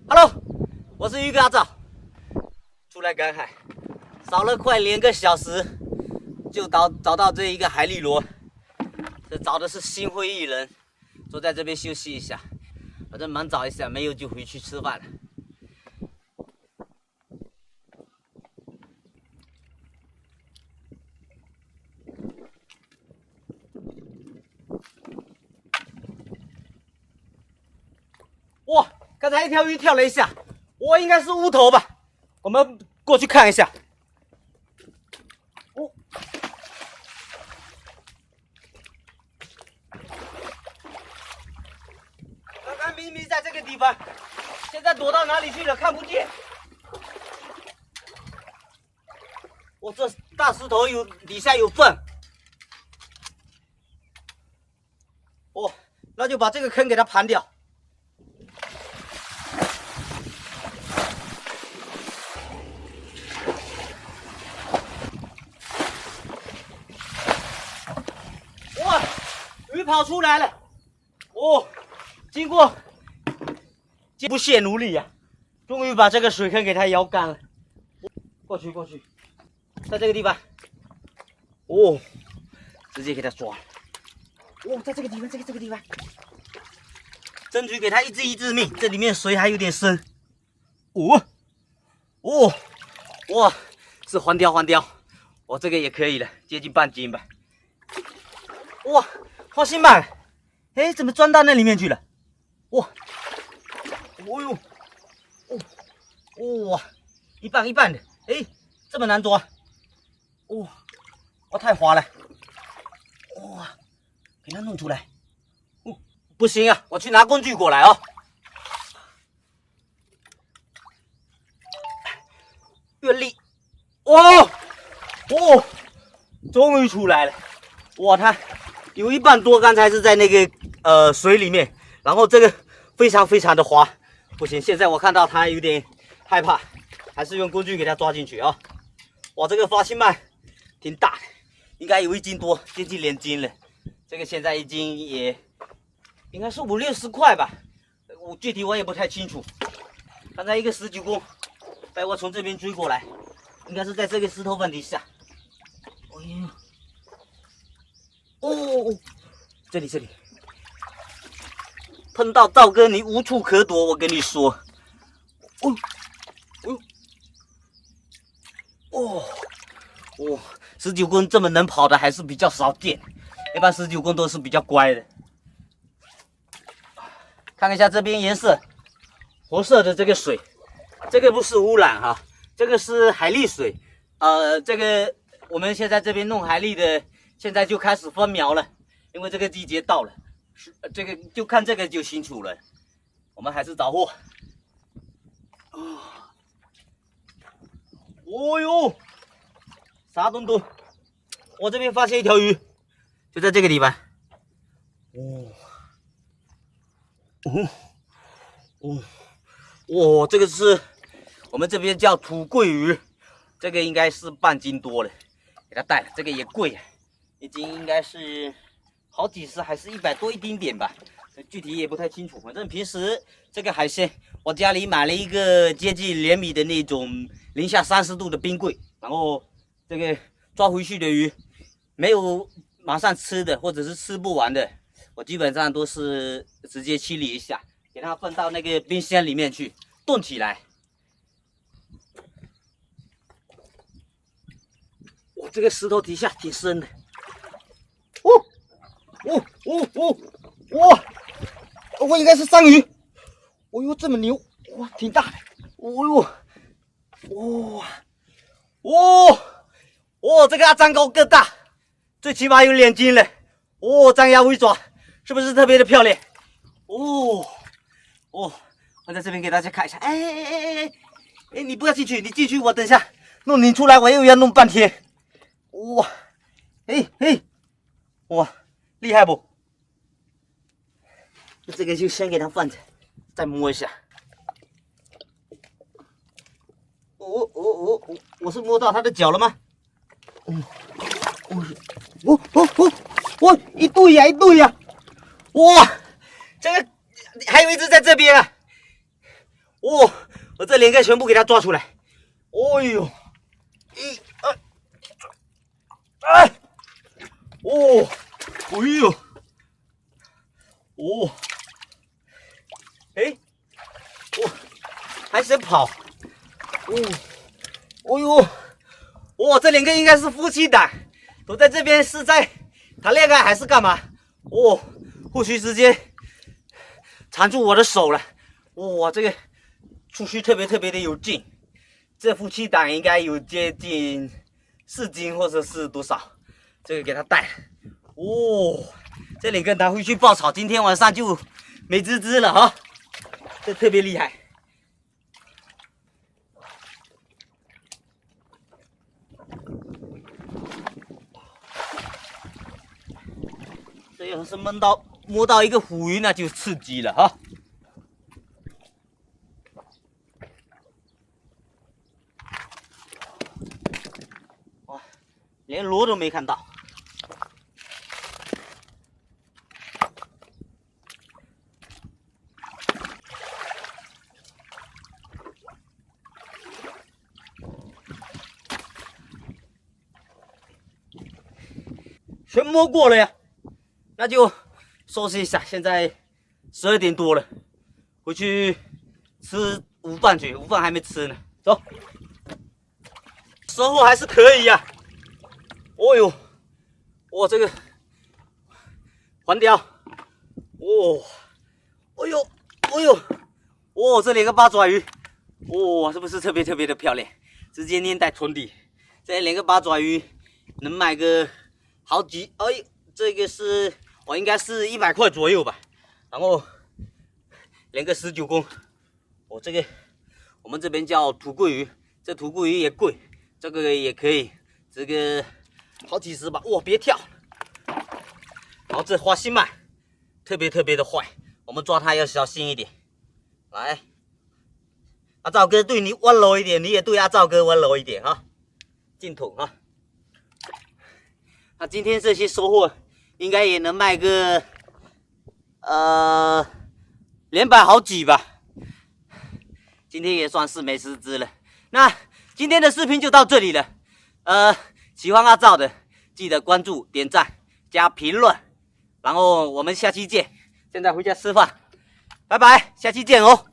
Hello， 我是鱼哥阿赵，出来赶海，扫了快2个小时，就找到这一个海蛎螺。这找的是心灰意冷，坐在这边休息一下，反正忙找一下，没有就回去吃饭了。哇，刚才一条鱼跳了一下，我应该是乌头吧？我们过去看一下。哦，刚刚明明在这个地方，现在躲到哪里去了？看不见。我这大石头底下有缝。哦，那就把这个坑给它盘掉。哇，鱼跑出来了！哦，经过不懈努力呀，终于把这个水坑给它摇干了。过去，在这个地方，哦，直接给它抓了。哦，在这个地方，这个地方，争取给它一致命。这里面水还有点深。哇，是黄鲷，我这个也可以了，接近半斤吧。哇，花心鳗，哎，怎么钻到那里面去了？哇，哦呦，哇，一半的，哎，这么难抓，哇，太滑了，哇，给它弄出来，不行啊，我去拿工具过来哦。用力，哦，终于出来了，哇，它有一半多，刚才是在那个水里面，然后这个非常的滑，不行，现在我看到它有点害怕，还是用工具给它抓进去啊。哇，这个花心鳗挺大的，应该有1斤多，接近2斤了。这个现在1斤也应该是50、60块吧，具体我也不太清楚。刚才一个19公被我从这边追过来，应该是在这个石头缝底下。这里，碰到赵哥你无处可躲，我跟你说。19公这么能跑的还是比较少见，一般19公都是比较乖的。看一下这边颜色，红色的这个水，这个不是污染哈，这个是海蛎水。这个我们现在这边弄海蛎的，现在就开始分苗了，因为这个季节到了，这个就看这个就清楚了。我们还是找货。哦呦，啥东东！我这边发现一条鱼，就在这个地方。这个是我们这边叫土桂鱼，这个应该是半斤多了，给它带了。这个也贵啊，1斤应该是好几十还是100多一丁点吧，具体也不太清楚。反正平时这个海鲜，我家里买了一个接近2米的那种零下30度的冰柜，然后这个抓回去的鱼，没有马上吃的或者是吃不完的，我基本上都是直接清理一下，给它放到那个冰箱里面去冻起来。哇，这个石头底下挺深的。哇，我应该是章鱼。哦呦，这么牛，哇，挺大的。这个阿张高更大，最起码有2斤了。张牙尾爪，是不是特别的漂亮？我在这边给大家看一下。哎，你不要进去，你进去我等一下弄你出来，我又要弄半天。哇，哇，厉害不？这个就先给它放着，再摸一下。我是摸到它的脚了吗？一对呀！哇，这个还有一只在这边啊！哦，我这连个全部给它抓出来。哦呦，一二，哎，哦，哎呦，哦，哎，哦，还想跑，哦，哦呦，哦，这两个应该是夫妻档，都在这边是在谈恋爱还是干嘛？哦，或许直接缠住我的手了。哇，这个触须特别的有劲，这夫妻档应该有接近4斤或者是多少？这个给它带了。哦，这两个拿回去爆炒，今天晚上就美滋滋了哈，这特别厉害。这要是摸到一个虎鱼，那就刺激了哈。哇，连螺都没看到。全摸过了呀，那就收拾一下。现在12点多了，回去吃午饭去，午饭还没吃呢。走，收获还是可以呀。哦呦，哇，这个环鲷，哦，哎呦，哎呦，哦，这两个八爪鱼，哇、是不是特别的漂亮？直接粘在船底，这两个八爪鱼能卖个好几，哎，这个是应该是100块左右吧。然后连个19公，这个我们这边叫土桂鱼，这土桂鱼也贵，这个也可以，这个好几十吧。哇，别跳！然后这花心鳗特别的坏，我们抓它要小心一点。来，阿赵哥对你温柔一点，你也对阿赵哥温柔一点哈，进桶哈。那今天这些收获应该也能卖个200好几吧。今天也算是美食之了。那今天的视频就到这里了。喜欢阿赵的记得关注、点赞、加评论，然后我们下期见。现在回家吃饭，拜拜，下期见哦。